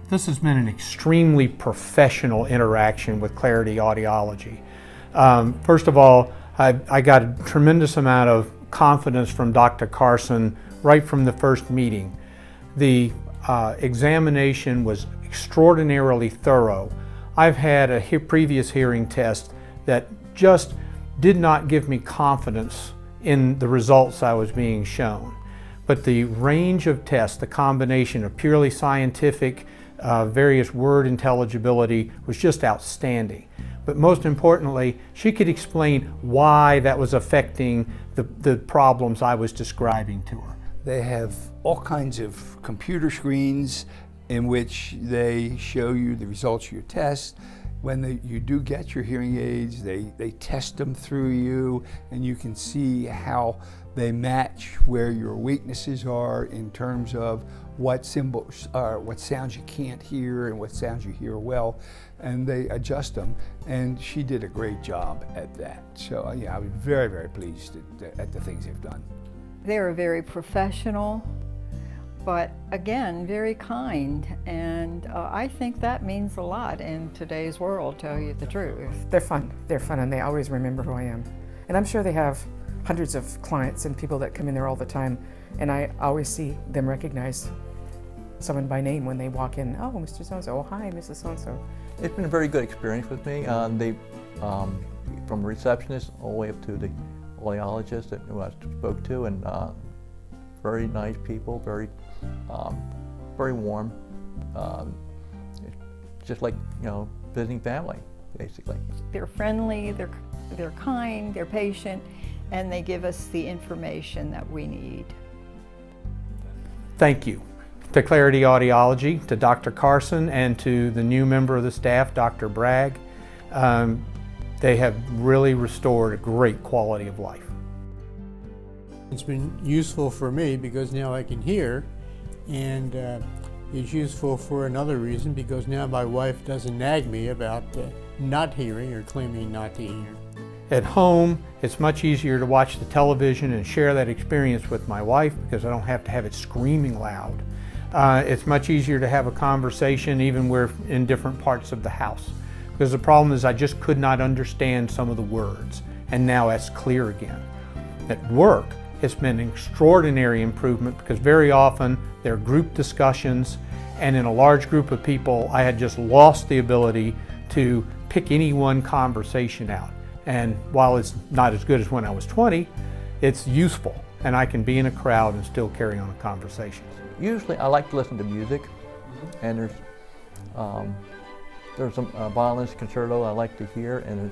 This has been an extremely professional interaction with Clarity Audiology. First of all, I got a tremendous amount of confidence from Dr. Carson right from the first meeting. The examination was extraordinarily thorough. I've had a previous hearing test that just did not give me confidence in the results I was being shown. But the range of tests, the combination of purely scientific, various word intelligibility was just outstanding. But most importantly, she could explain why that was affecting the problems I was describing to her. They have all kinds of computer screens in which they show you the results of your test. When you do get your hearing aids, they test them through you, and you can see how they match where your weaknesses are in terms of what symbols are, what sounds you can't hear and what sounds you hear well, and they adjust them. And she did a great job at that. So yeah, I was very, very pleased at the things they've done. They were very professional, but again, very kind, and I think that means a lot in today's world, tell you the truth. They're fun, and they always remember who I am. And I'm sure they have hundreds of clients and people that come in there all the time, and I always see them recognize someone by name when they walk in. Oh, Mr. So-and-so, oh, hi, Mrs. So-and-so. It's been a very good experience with me. From receptionist all the way up to the audiologist that I spoke to, and very nice people, very warm. Just like, visiting family, basically. They're friendly, they're kind, they're patient, and they give us the information that we need. Thank you to Clarity Audiology, to Dr. Carson, and to the new member of the staff, Dr. Bragg. They have really restored a great quality of life. It's been useful for me because now I can hear, and it's useful for another reason because now my wife doesn't nag me about not hearing or claiming not to hear. At home, it's much easier to watch the television and share that experience with my wife because I don't have to have it screaming loud. It's much easier to have a conversation even we're in different parts of the house. Because the problem is I just could not understand some of the words, and now that's clear again. At work, it's been an extraordinary improvement because very often there are group discussions, and in a large group of people, I had just lost the ability to pick any one conversation out. And while it's not as good as when I was 20, it's useful, and I can be in a crowd and still carry on a conversation. Usually I like to listen to music, and there's some violinist concerto I like to hear, and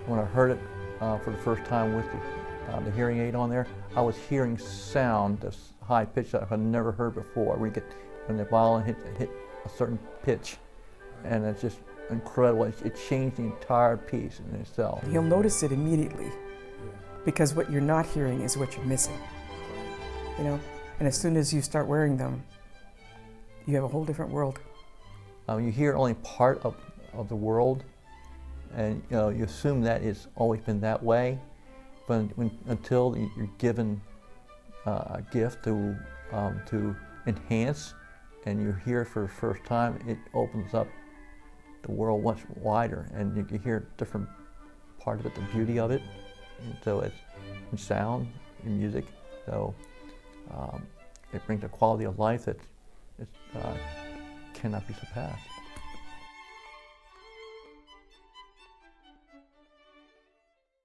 when I heard it for the first time with the hearing aid on there, I was hearing sound that's high pitched that I've never heard before. When the violin hit a certain pitch, and it's just incredible. It changed the entire piece in itself. You'll notice it immediately because what you're not hearing is what you're missing. And as soon as you start wearing them, you have a whole different world. You hear only part of the world, and you assume that it's always been that way, but until you're given a gift to enhance, and you hear it for the first time, it opens up the world much wider, and you hear a different part of it, the beauty of it. And so it's in sound, in music. So it brings a quality of life that cannot be surpassed.